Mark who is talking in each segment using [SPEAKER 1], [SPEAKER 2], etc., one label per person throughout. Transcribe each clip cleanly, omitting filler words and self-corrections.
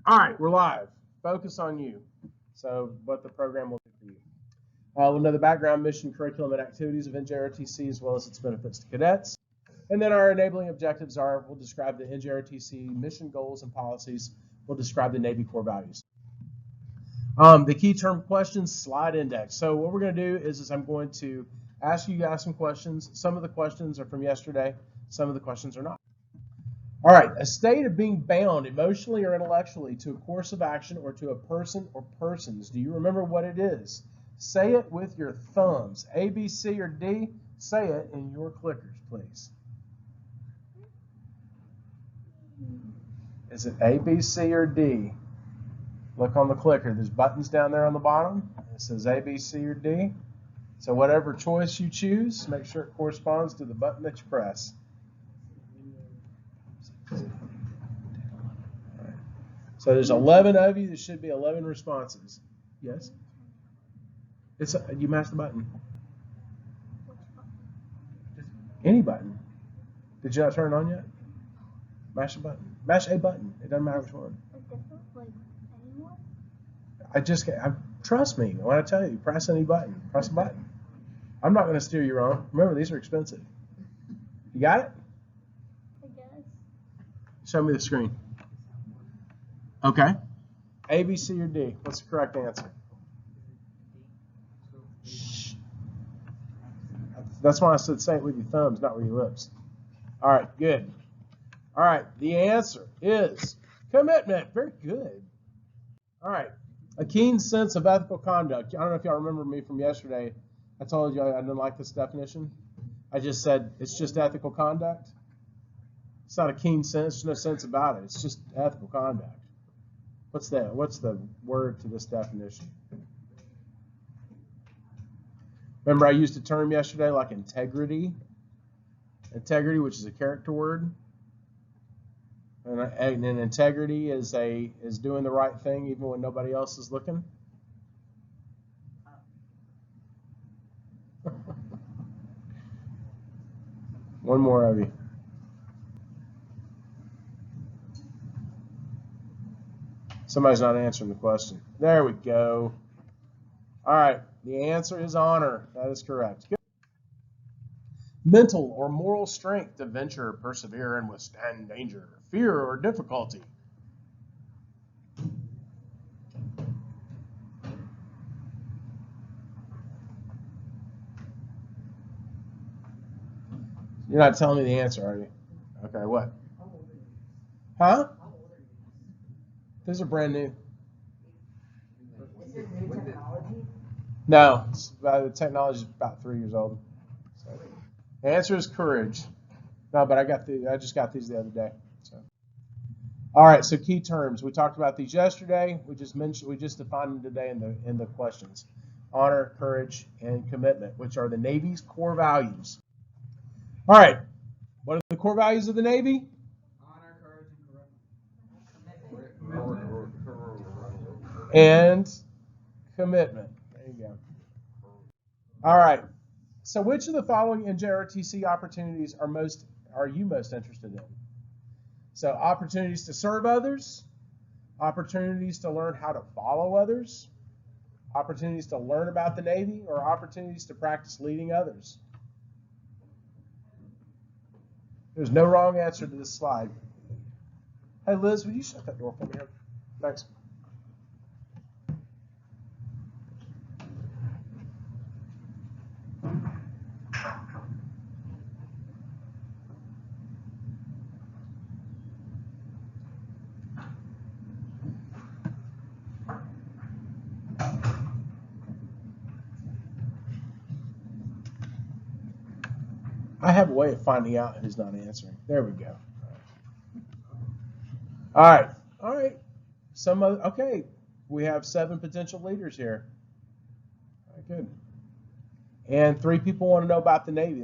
[SPEAKER 1] All right, we're live. Focus on you. So what the program will do for you. We'll know the background, mission, curriculum, and activities of NJRTC as well as its benefits to cadets. And then our enabling objectives are, we'll describe the NJRTC mission goals and policies. We'll describe the Navy core values. The key term questions, slide index. So what we're going to do is I'm going to ask you guys some questions. Some of the questions are from yesterday. Some of the questions are not. All right, a state of being bound emotionally or intellectually to a course of action or to a person or persons. Do you remember what it is? Say it with your thumbs. A, B, C, or D. Say it in your clickers, please. Is it A, B, C, or D? Look on the clicker. There's buttons down there on the bottom. It says A, B, C, or D. So whatever choice you choose, make sure it corresponds to the button that you press. So there's 11 of you. There should be 11 responses. Yes? You mashed the button. Any button. Did you not turn it on yet? Mash a button. Mash a button. It doesn't matter which one. Trust me when I tell you, press any button. Press a button. I'm not going to steer you wrong. Remember, these are expensive. You got it?
[SPEAKER 2] I guess.
[SPEAKER 1] Show me the screen. Okay. A, B, C, or D? What's the correct answer? Shh. That's why I said say it with your thumbs, not with your lips. All right, good. All right, the answer is commitment. Very good. All right, a keen sense of ethical conduct. I don't know if y'all remember me from yesterday. I told you I didn't like this definition. I just said it's just ethical conduct. It's not a keen sense. There's no sense about it. It's just ethical conduct. What's that? What's the word to this definition? Remember I used a term yesterday like integrity. Integrity, which is a character word. And integrity is doing the right thing even when nobody else is looking. One more of you. Somebody's not answering the question. There we go. All right, the answer is honor. That is correct. Good. Mental or moral strength to venture, persevere, and withstand danger, fear, or difficulty. You're not telling me the answer, are you? Okay, what? Huh? These are brand new. No, the technology is about 3 years old. So, the answer is courage. No, but I just got these the other day. So, all right. So key terms. We talked about these yesterday. We just defined them today in the questions: honor, courage, and commitment, which are the Navy's core values. All right. What are the core values of the Navy?
[SPEAKER 3] Honor, courage, and commitment.
[SPEAKER 1] And commitment. There you go. All right. So which of the following NJRTC opportunities are you most interested in? So opportunities to serve others, opportunities to learn how to follow others, opportunities to learn about the Navy, or opportunities to practice leading others? There's no wrong answer to this slide. Hey, Liz, will you shut that door for me? Thanks. I have a way of finding out who's not answering. There we go. All right. All right. Okay. We have 7 potential leaders here. All right, good. And 3 people want to know about the Navy.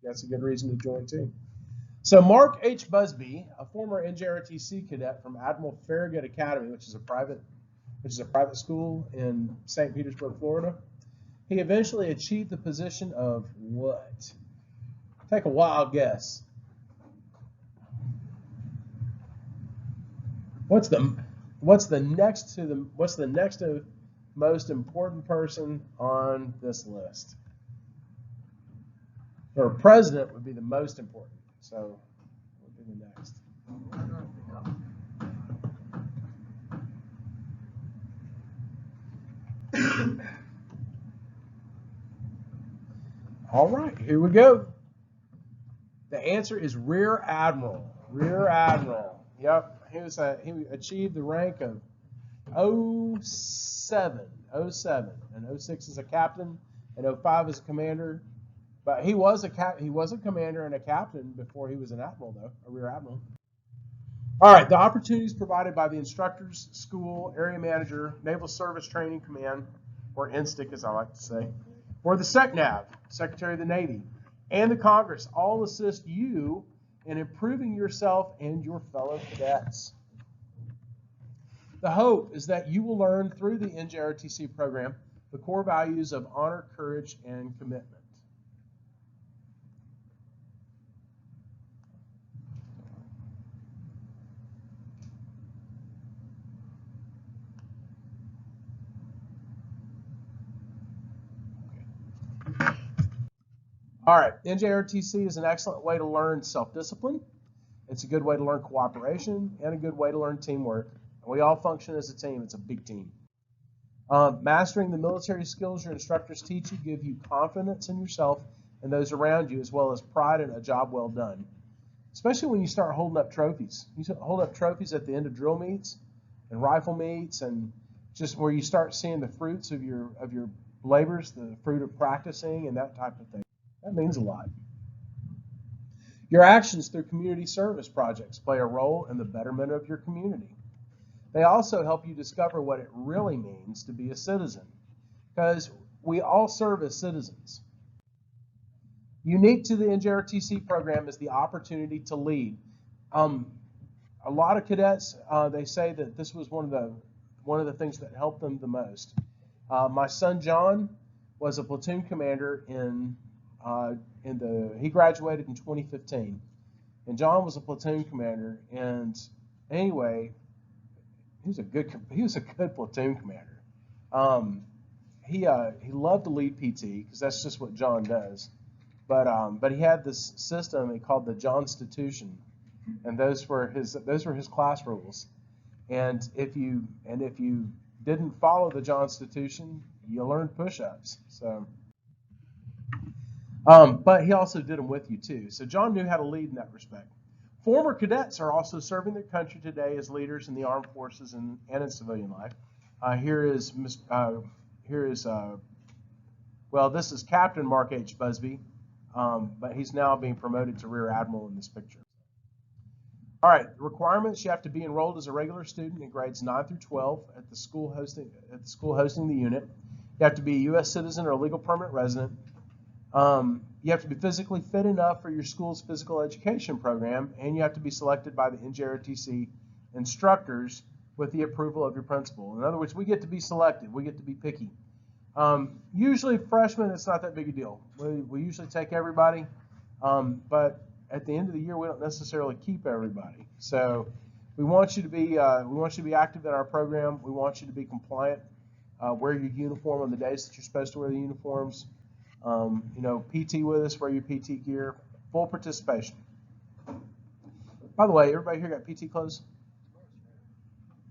[SPEAKER 1] That's a good reason to join too. So Mark H. Busby, a former NJRTC cadet from Admiral Farragut Academy, which is a private school in St. Petersburg, Florida. He eventually achieved the position of what? Take a wild guess. what's the next to most important person on this list? Or president would be the most important. So what would be the next? All right, here we go. The answer is Rear Admiral. Rear Admiral. Yep, he achieved the rank of 07, and 06 is a captain, and 05 is a commander. But he was a commander and a captain before he was an admiral, though, a rear admiral. All right, the opportunities provided by the instructors, school, area manager, Naval Service Training Command, or NSTIC as I like to say, or the SECNAV, Secretary of the Navy, and the Congress all assist you in improving yourself and your fellow cadets. The hope is that you will learn through the NJROTC program the core values of honor, courage, and commitment. All right, NJROTC is an excellent way to learn self-discipline. It's a good way to learn cooperation and a good way to learn teamwork. We all function as a team. It's a big team. Mastering the military skills your instructors teach you give you confidence in yourself and those around you, as well as pride in a job well done. Especially when you start holding up trophies. You hold up trophies at the end of drill meets and rifle meets, and just where you start seeing the fruits of your labors, the fruit of practicing and that type of thing. That means a lot. Your actions through community service projects play a role in the betterment of your community. They also help you discover what it really means to be a citizen, because we all serve as citizens. Unique to the NJROTC program is the opportunity to lead. A lot of cadets, they say that this was one of the things that helped them the most. My son John was a platoon commander he graduated in 2015, and John was a platoon commander. And anyway, he was a good platoon commander. He loved to lead PT because that's just what John does. But he had this system he called the Johnstitution, and those were his class rules. And if you didn't follow the Johnstitution, you learned push-ups. So. But he also did them with you too. So John knew how to lead in that respect. Former cadets are also serving their country today as leaders in the armed forces and in civilian life. This is Captain Mark H. Busby, but he's now being promoted to Rear Admiral in this picture. All right, requirements: you have to be enrolled as a regular student in grades 9 through 12 at the school hosting the unit. You have to be a U.S. citizen or legal permanent resident. You have to be physically fit enough for your school's physical education program, and you have to be selected by the NJROTC instructors with the approval of your principal. In other words, we get to be selected. We get to be picky. Usually freshmen, it's not that big a deal. We usually take everybody, but at the end of the year, we don't necessarily keep everybody. So we want you to be active in our program. We want you to be compliant. Wear your uniform on the days that you're supposed to wear the uniforms. PT with us, wear your PT gear, full participation. By the way, everybody here got PT clothes?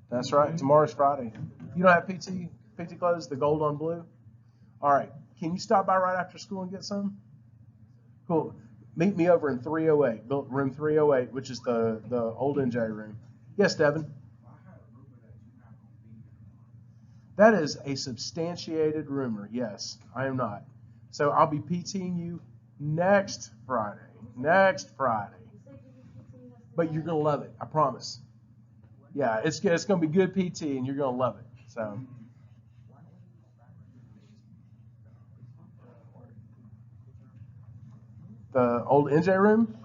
[SPEAKER 1] That's right, tomorrow's Friday. You don't have PT clothes, the gold on blue? All right, can you stop by right after school and get some? Cool. Meet me over in 308, room 308, which is the old NJ room. Yes, Devin? That is a substantiated rumor. Yes, I am not. So I'll be PTing you next Friday. But you're going to love it, I promise. Yeah, it's going to be good PT, and you're going to love it. So. The old NJ room?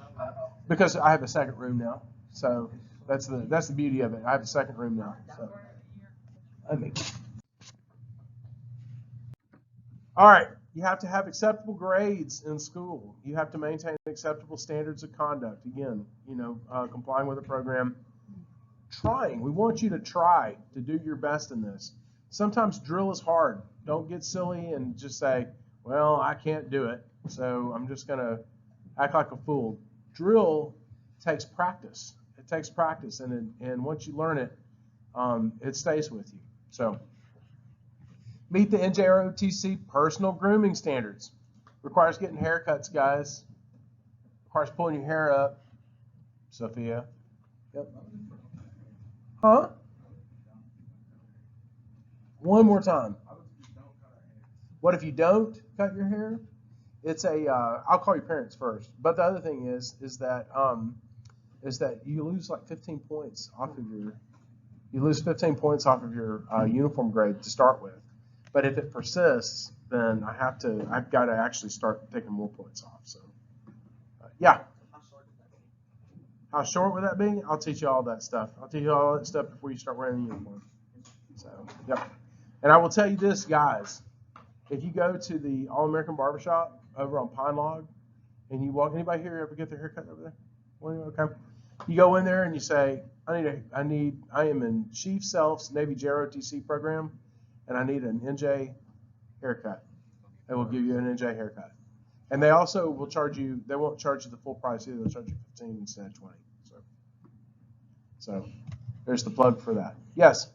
[SPEAKER 1] Because I have a second room now. So that's the beauty of it. I have a second room now. So. All right. You have to have acceptable grades in school. You have to maintain acceptable standards of conduct. Again, complying with the program. trying. We want you to try to do your best in this. Sometimes drill is hard. Don't get silly and just say, well, I can't do it, so I'm just going to act like a fool. Drill takes practice. It takes practice, and once you learn it, it stays with you. So meet the NJROTC personal grooming standards. Requires getting haircuts, guys. Requires pulling your hair up. Sophia. Yep. Huh? One more time. What if you don't cut your hair? It's a. I'll call your parents first. But the other thing is that you lose like 15 points off of your. You lose 15 points off of your uniform grade to start with. But if it persists, then I've got to actually start taking more points off. So, yeah. How short would that be? I'll teach you all that stuff. I'll teach you all that stuff before you start wearing the uniform. So, yep. And I will tell you this, guys. If you go to the All-American Barbershop over on Pine Log, and you walk, anybody here ever get their hair cut over there? Okay. You go in there and you say, I am in Chief Self's Navy JROTC program, and I need an NJ haircut. They will give you an NJ haircut. And they also will charge you, they won't charge you the full price either. They'll charge you 15 instead of 20. So there's the plug for that. Yes?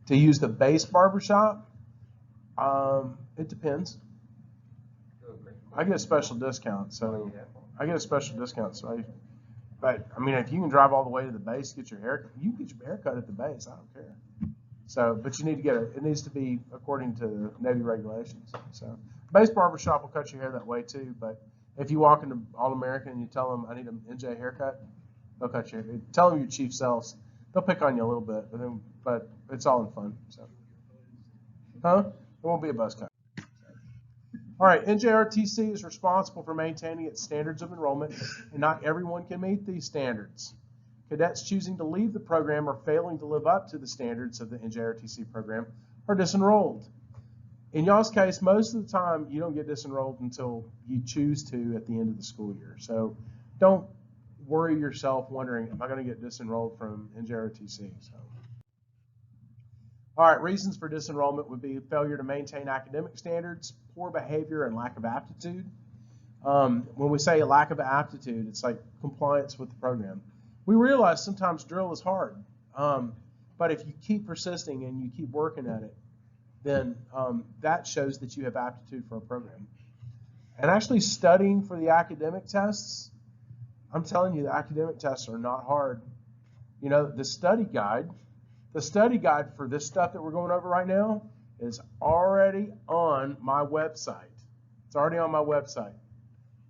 [SPEAKER 1] To use the base barbershop? It depends. I get a special discount, so but I mean, if you can drive all the way to the base, get your haircut, you can get your haircut at the base. I don't care. So, but you need to get it. It needs to be according to Navy regulations. So, base barbershop will cut your hair that way too. But if you walk into All American and you tell them I need an NJ haircut, they'll cut your hair. Tell them your Chief Selves. They'll pick on you a little bit, but it's all in fun. So, it won't be a buzz cut. All right, NJRTC is responsible for maintaining its standards of enrollment, and not everyone can meet these standards. Cadets choosing to leave the program or failing to live up to the standards of the NJRTC program are disenrolled. In y'all's case, most of the time, you don't get disenrolled until you choose to at the end of the school year. So don't worry yourself wondering, am I going to get disenrolled from NJRTC? All right, reasons for disenrollment would be failure to maintain academic standards, poor behavior, and lack of aptitude. When we say a lack of aptitude, it's like compliance with the program. We realize sometimes drill is hard, but if you keep persisting and you keep working at it, then that shows that you have aptitude for a program. And actually studying for the academic tests, I'm telling you, the academic tests are not hard. You know, the study guide for this stuff that we're going over right now is already on my website. It's already on my website.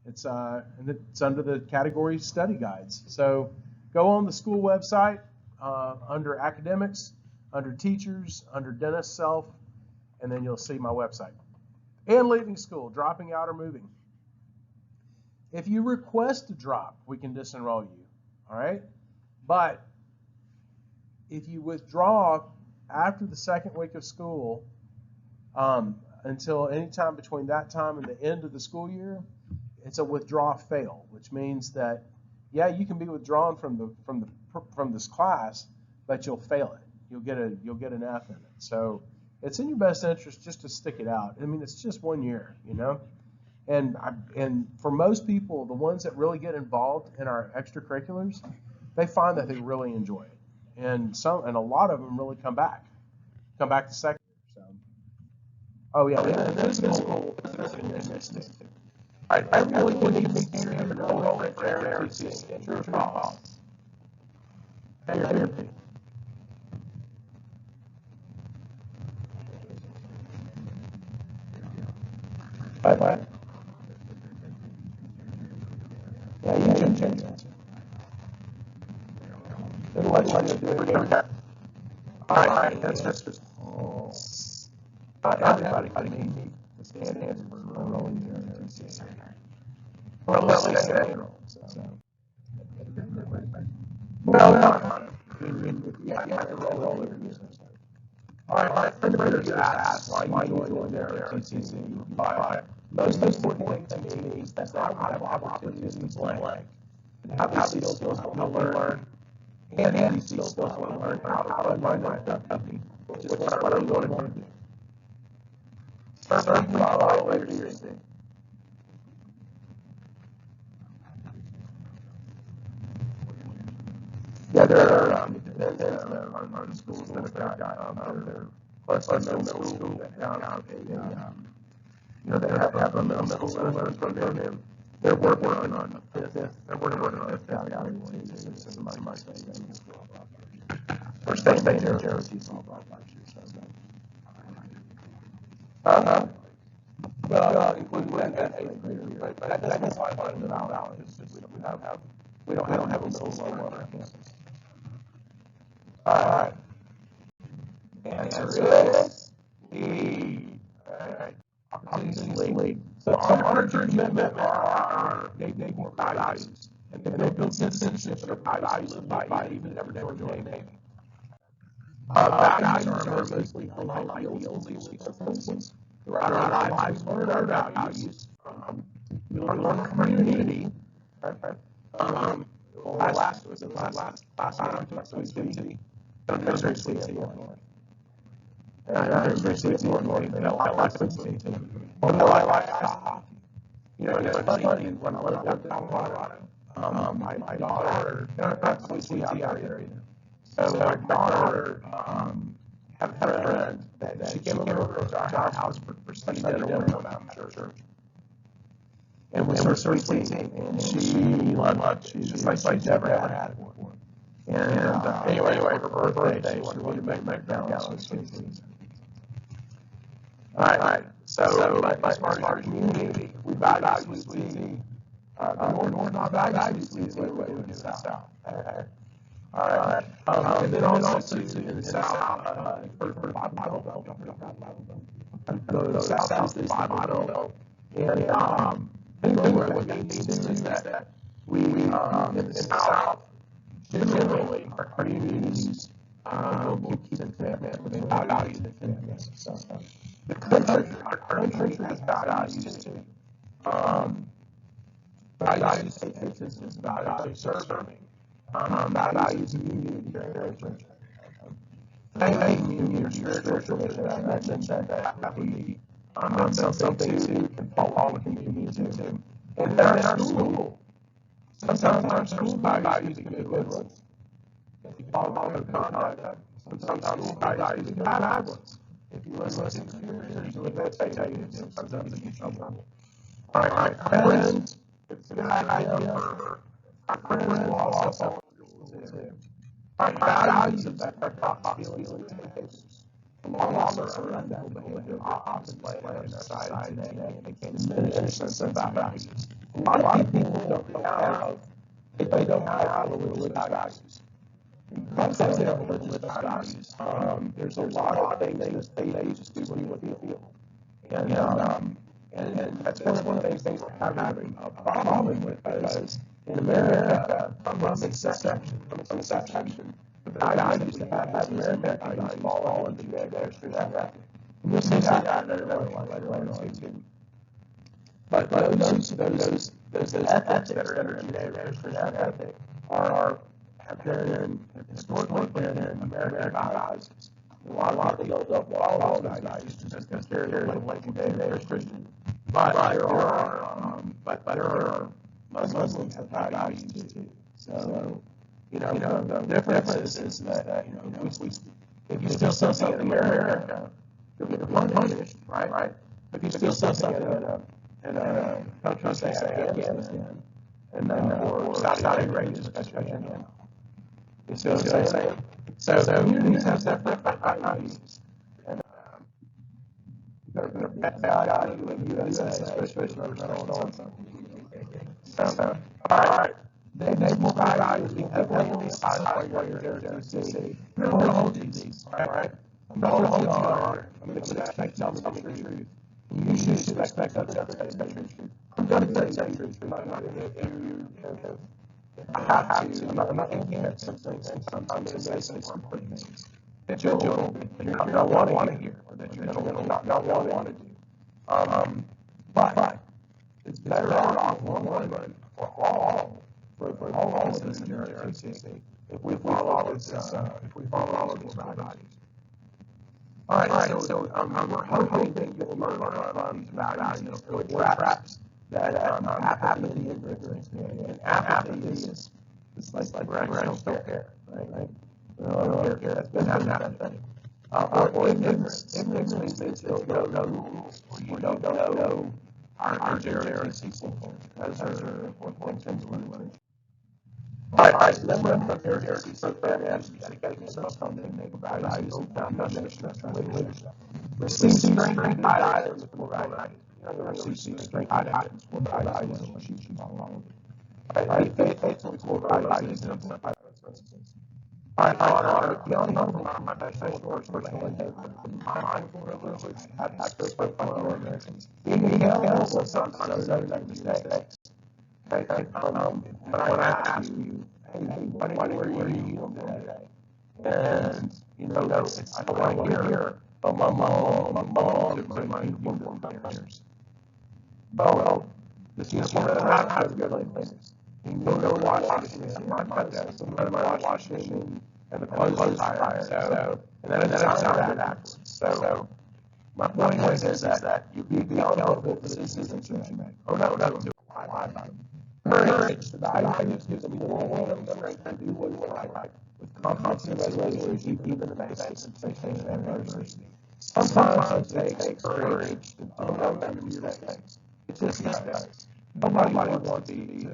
[SPEAKER 1] It's under the category study guides. So go on the school website under academics, under teachers, under dentist self, and then you'll see my website. And leaving school, dropping out or moving. If you request to drop, we can disenroll you. All right, but if you withdraw after the second week of school, until any time between that time and the end of the school year, it's a withdraw fail, which means that, yeah, you can be withdrawn from this class, but you'll fail it. You'll get an F in it. So it's in your best interest just to stick it out. I mean, it's just 1 year, you know. And for most people, the ones that really get involved in our extracurriculars, they find that they really enjoy it. And a lot of them really come back to second year. So, oh yeah, this is cool. I really want you to make sure you enroll in JROTC. True or false? Bye. Yeah, you can change that. It'll let you do it again. All right, that's just not everybody can meet the standards for enrolling in JROTC. Or at least they enroll. No. You have to roll every year. All right, everybody just asks why you joined JROTC. most important thing to me is that I have opportunities to play. Have these skills help me learn, and these skills help me learn how to run my company, which is what I really want to do. Start with all the way to your thing. Yeah, there are schools that have got their plus middle school that have they have a middle school learning program. They're working on a fifth. They're working on a fifth category. This is my thing. We're staying there. Jeremy's all about last year. Well, including that eighth grader, but that's why I wanted to know because we don't have a middle school on our campus. All right. The answer is B. All right. Opportunity. So our church commitment are they more values, and they build citizenship of values by even never join Navy. Values are mostly ideals, beliefs. Throughout our lives, learn our values. We learn community. Last time I took some city. There's very sweet city North. There's very sweet city North. And I like the city. But I like hockey. It's funny when I lived out in Colorado. My daughter, not so sweet out there either. So my daughter had a friend that she came over to our house for Sunday dinner one time after church. And was her sweet tea, and she loved it. She's just like she'd never had it before. And anyway, for her birthday, she wanted me to make McDonald's with sweet tea. All right. So as far as our community, we value sweet tea. North not value sweet tea in the South. All right. And then also in the South, for the Bible Belt, the South is the Bible Belt. And anyway, what that means is that we in the South, generally, our communities will keep the commandments, but they value the commandments. The country has values too. Values take instance values serving. Values community encouragement. Your spiritual mission, I mentioned that would be something to can follow the community too. And then our school. Sometimes our school values can be good ones. If you follow the conduct, sometimes school values can be bad ones. If you listen to your leaders, what they tell you, sometimes they get trouble. All right, friends. It's a good idea for our friends will also follow the rules too. Our values affect our thoughts, feelings, and behaviors. Laws are unethical behavior opposite in our society today, and they can diminish the sense of values. A lot of people don't have religious values. Because they don't have religious values, there's a lot of things that they just do what they feel. And that's one of the things we're having a problem with, because in America, from conception, the values that have American values fall into that. We'll see that later on. But those ethics that are in that ethic have been historically been in American values. A lot of people don't follow those values just because they're like Christian. But there are Muslims have values too. So the difference is that if you steal something in America, you'll get punished, right? If you steal something in a country, say Afghanistan, and or Saudi Arabia, especially, you see what I'm saying? So communities have different values. And they're value in the USA, especially on so, all right. They will value being heavily emphasized while you're there to see. I'm going to hold you these, all right? I'm going to hold you on. I'm going to expect you to tell me the truth. You should expect others to tell you the truth. I'm going to tell you the truth, but I'm not going to I have to. I'm not going to get some things, and sometimes I say some important things that you're not going to want to hear, or that you're going to not want to do.
[SPEAKER 4] But it's better off in the long run for all of us in JRTC if we follow these values. All right, so we're hoping that you'll learn from these values and avoid traps that apathy and ignorance can. And apathy is like don't care, right? Don't care. That's been apathy. Or ignorance. Ignorance means that you don't know rules, or you don't know our JRTC points. Those are important things to learn. All right, so then we're going to compare JRTC programs. You got to get yourself something, make values, and foundation of leadership. Receive strength items with more values. Receive strength items with more values, and what you should follow. All right, faithful with more values and simplify processes. All right, honor, the only honor from my personal mindful privilege, have access to fellow Americans. Being accountable sometimes other than mistakes. Okay, when I ask you, hey, what were you doing today? And, it's, I want to hear from my mom, to my uniform players. Well, this is how to go to places. You go to Washington, my podcast, and go to Washington, and the clothes is higher, so, and then it's out afterwards. So, my point is that you be accountable for the decisions that you make. Oh, no, do I about it. Courage, the values gives them more of the strength to do what you like. With confidence and resolution, even the face of temptation and adversity. Sometimes it takes courage to own up to your mistakes. It just does. Nobody wants to be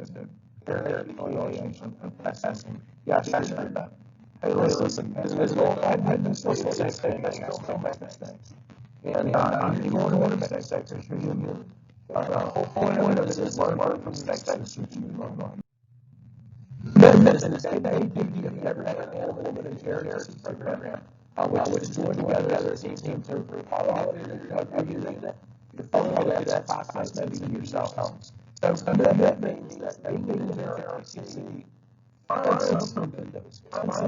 [SPEAKER 4] carry the humiliation of assessing. Yeah, that's that. Hey, listen, as an adult, I've been mistakes, I still make mistakes. And you want to make mistakes, you're human. The whole point of this is learn from mistakes that you learn on. Commitment and they duty of every man and woman in JRTC program, which is joined together as a team to improve follow-up of your fellow cadets, classmates, and even yourself. So commitment means that being in JRTC, find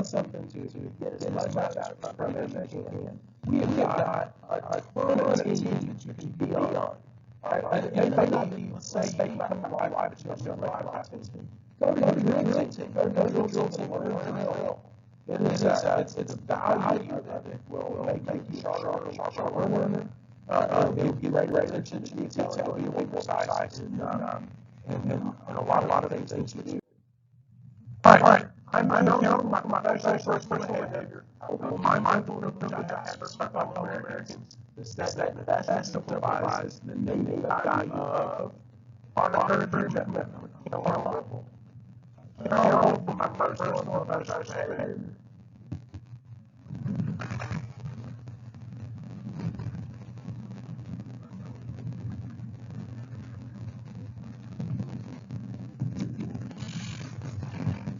[SPEAKER 4] something to get as much out of the program as you can. We have got a permanent team that you can be on. It may not be, let's say, you come to my life, but you don't like my life team. Go to your drill team. Go to your drill team. Learn drill. It's a value that it will make you sharper learner. It'll be ready attention to detail. It'll be a way more precise and a lot of things that you do. All right. I'm accountable for my personal behavior. My mindful of privilege I have for my fellow Americans. That simplifies the meaning value of honor, courage, and commitment. Accountable for my personal behavior.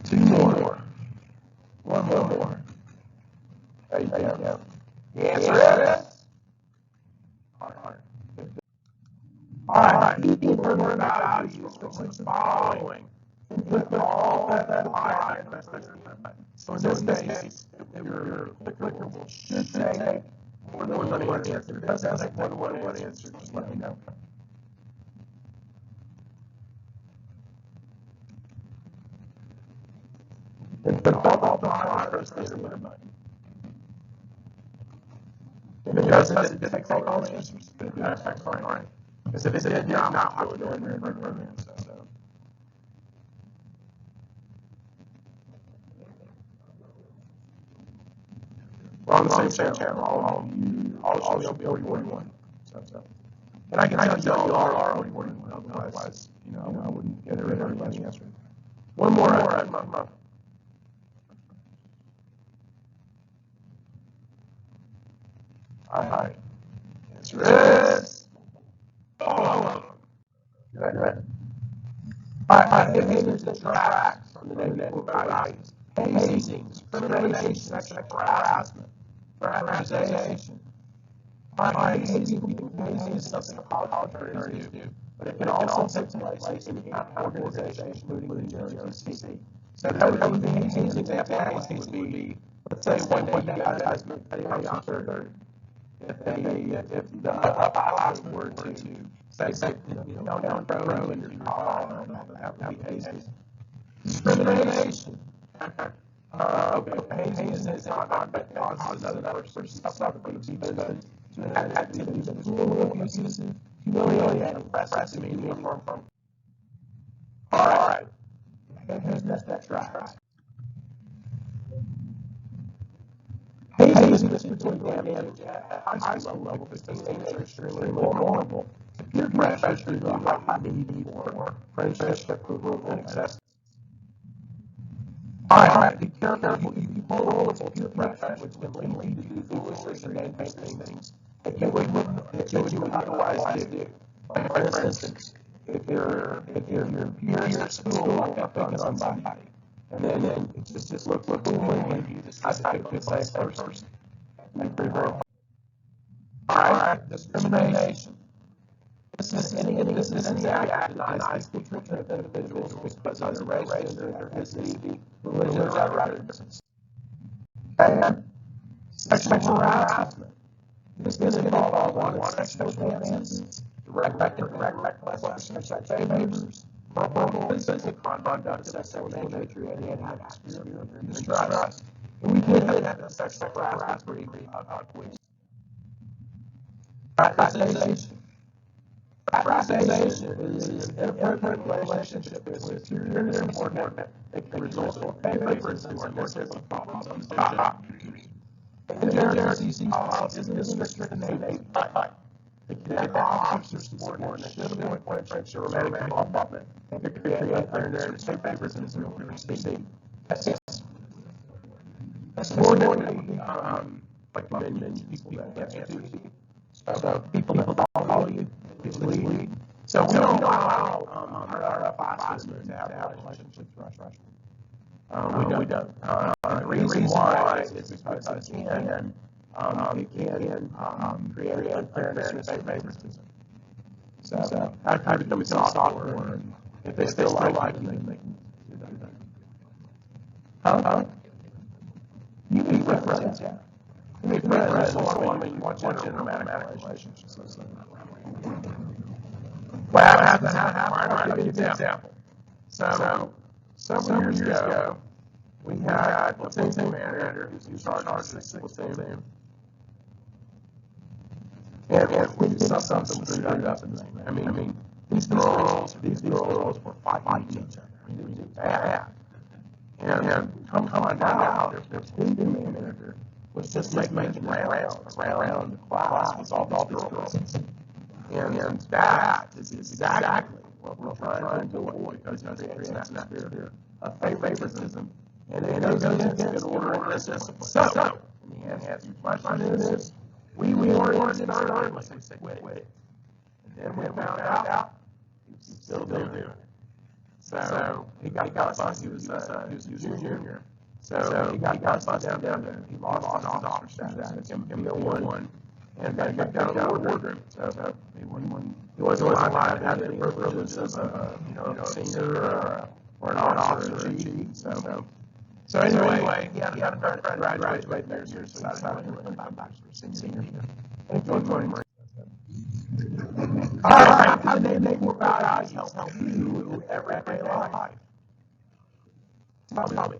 [SPEAKER 4] Two more. One more. There you go. The answer is all right. People learn values from the following. Put all that applies in the So in this case, if your applicable should take more than one answer. It doesn't take more than one answer. Just let me know. And put all the high there with a button. If it doesn't take all the answers, that's fine. Because if it did, not I would go in there and run program stuff. So. We're on the same channel. All you'll be 41. So. And I can tell you all are 41. Otherwise, I wouldn't get rid of everybody's answer. One more at my month. All right. Answer is all of them. Right. All right. It detracts from the negative values. Hazing, discrimination, sexual harassment, fraternisation. All right. Hazing is something authoritarians do, but it can also take place in an organization, including the JRTC. So that would be an example. Hazing would be, let's say, one day advertisement, if the last word to say, down pro and you're all that would be hazing. Discrimination. Okay, hazing is conduct that causes another person to suffer due to activities that is cruel, abusive, humiliating, oppressive, demeaning, or harmful. All right. Here's next right. Hazing is particularly damaging at high school level because these things are extremely vulnerable. Peer pressure through the high need for friendship, approval, and acceptance. All right, be careful. You be vulnerable to peer pressure, which can lead you to foolish or dangerous things that you would otherwise do. Like, for instance, if your peers at school are picking on somebody, and then it just look cool and you decide to pick the same person. Very all right, discrimination. This is any act that denies the treatment of individuals because of their race, gender, ethnicity, religion, or other differences. Okay. Sexual harassment. This can involve one sexual advances, direct sexual favors, verbal and physical conduct of sexual nature and atmosphere of distrust. And we did have a sexual harassment police. Prioritization. Prioritization is an inappropriate relationship with superior and subordinate that can result in favoritism or necessary problems on the job. The NRCC policy is restricted to name but the cadet officers subordinate should avoid friendships or romantic involvement and to create unfairness or favoritism or receipt. Subordinate, like you mentioned, people that answer to you. So people that follow you, people lead. So we don't allow our classes to have relationships with Russian. We don't. The reason why is because it can create unfairness and favoritism. So I become a sophomore, and if they still like you, they can do that. You meet friends, yeah. You meet friends, so I mean, you want romantic relationships. Well, I'll give you an example. So, several years ago, we had a platoon commander who started our platoon. And we did something screwed up in this. I mean, these girls were fighting each other. I mean, it was bad. And come find out, their platoon commander was just making rounds around the class with all these girls. And that is exactly what we're trying to avoid because it creates an atmosphere of favoritism. And it goes against good order and discipline. So, the answer to your question is, we weren't started like we said, quit it. And then we found out he was still doing it. So he got busted. He was a junior. So he got busted down there. He lost his officer status, M1, and got down to the wardroom. So he wasn't allowed to have any privileges as a senior or an officer in chief. So anyway, he had a graduate next year, so he decided to come back for senior. And he joined Marine. All right, how do they make more values help you with everyday life? Tell me.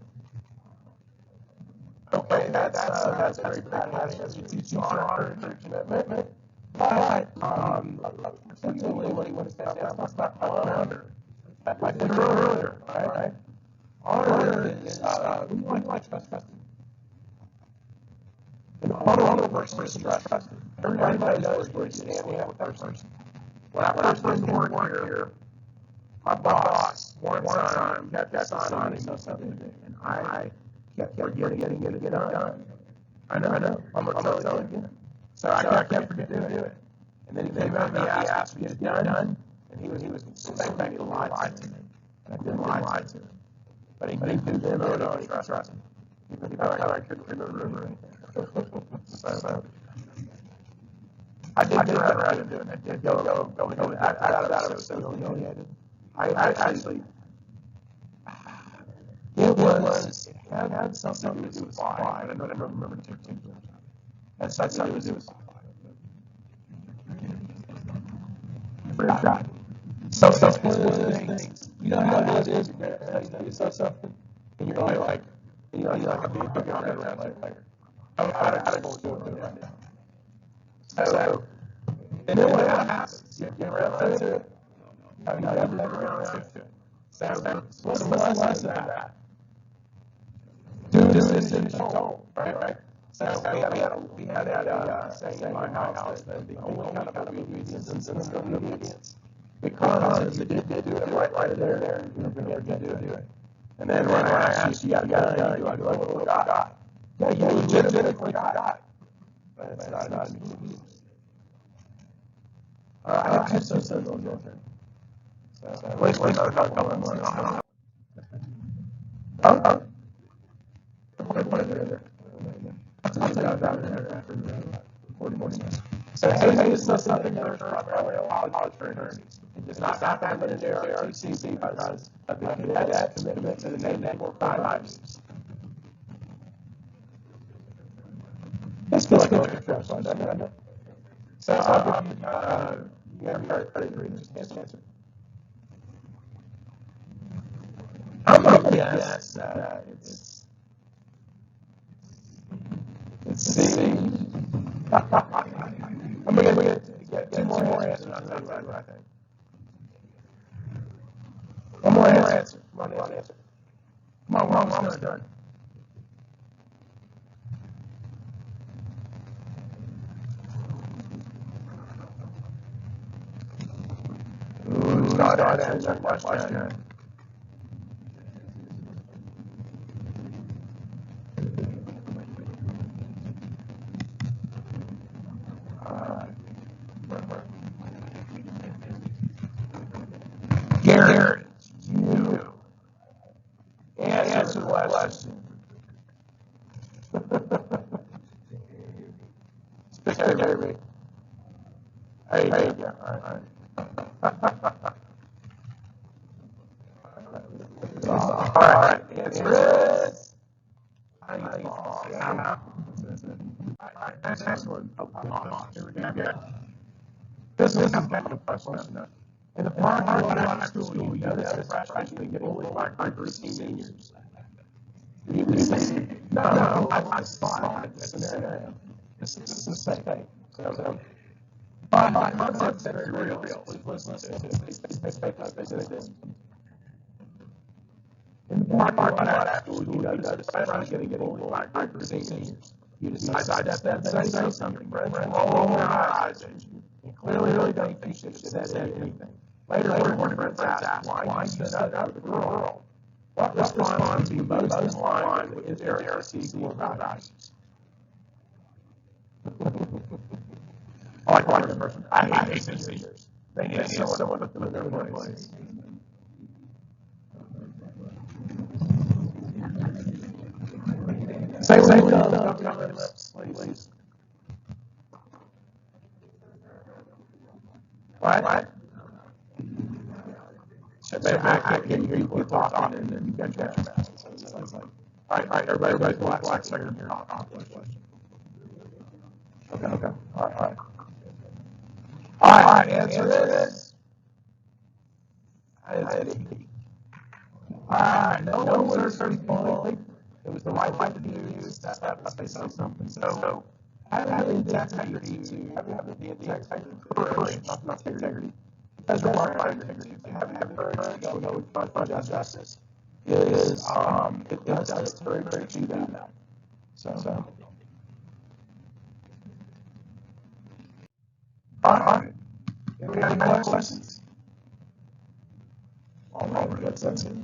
[SPEAKER 4] Okay, that's very bad. As you teach you honor and commitment. But particularly when it's about honor, like I said earlier, right? Honor is we like trusting. And honor versus trusting. Everybody knows where you stand with that person. When I first started to work here, my boss one time kept assigning me something to do, and I kept forgetting to get it done. I know. I'm going to tell you again. So I kept forgetting to do it. And then he came out and he asked me to get it done, and he was expecting to lie to me. And I didn't lie to him. But he did trust me. He thought I couldn't remember anything. So I did get around to doing it. I did go out of it so humiliated. I actually, it had something to do with why, but I don't remember the particular time. That's something to do with why. right. So it's one of those things. You know how it is when you're studying something, and you're like, you're like a big player. I don't know what right now. So, and then what happens? You get around to it. You never get around to it. So what's the lesson of that? Do this in control, right? So we had a saying in my house that the only kind of obedience is obedience. Because if you did do it right there, you're never going to do it. And then when I asked you got a gun, you're like, oh, God. Yeah, you legitimately forgot. But it's not an obedience. I have some sense of it. So, at least we know a couple of months. Oh, put it there. I'll tell you about it after 40 minutes. So, hey, it's not something that are primarily a college trainers. It does not happen in the JRTC because of the cadet's commitment to the network values. Let's go to the first one, doesn't it? So, I'll give you have credit for this answer. I'm going to guess that it's C. I'm going to get two more answers. I'll tell you what I think. One more answer. Come on, we're almost done. Ooh, start answering that question. Gary, you answer the question. Gary. There you go. All right. The answer is. Next one. Here we go. This is kind of a question. In the parking lot of high school, you notice that freshmen get bullied by groups of seniors. You see, no, I saw this scenario. This is the same thing. So, my concept's very real. Please listen to this. In the parking lot of school, you notice that freshmen get bullied by groups of seniors. You decide to step and say something. Friends roll their eyes at you. And clearly don't think you should have said anything. Later, one friend asked why you stood up for the girl. What response would be most in line with their RCC values? I like the person. I hate seniors. They need someone to put them in their place. Say don't cover your lips, please. What? I can't hear you talking, and then you got your mouth. So it's like, all right, everybody, relax. Second here. Okay. All right. All right. Answer is. All right. No one was hurt fully. It was the right way to do. Step up, say something. So, having the integrity to having the integrity, not integrity. As remarked by integrity, having the courage to go for justice is it does very to do that. So. All right. Do we have any more questions? All right, that's it.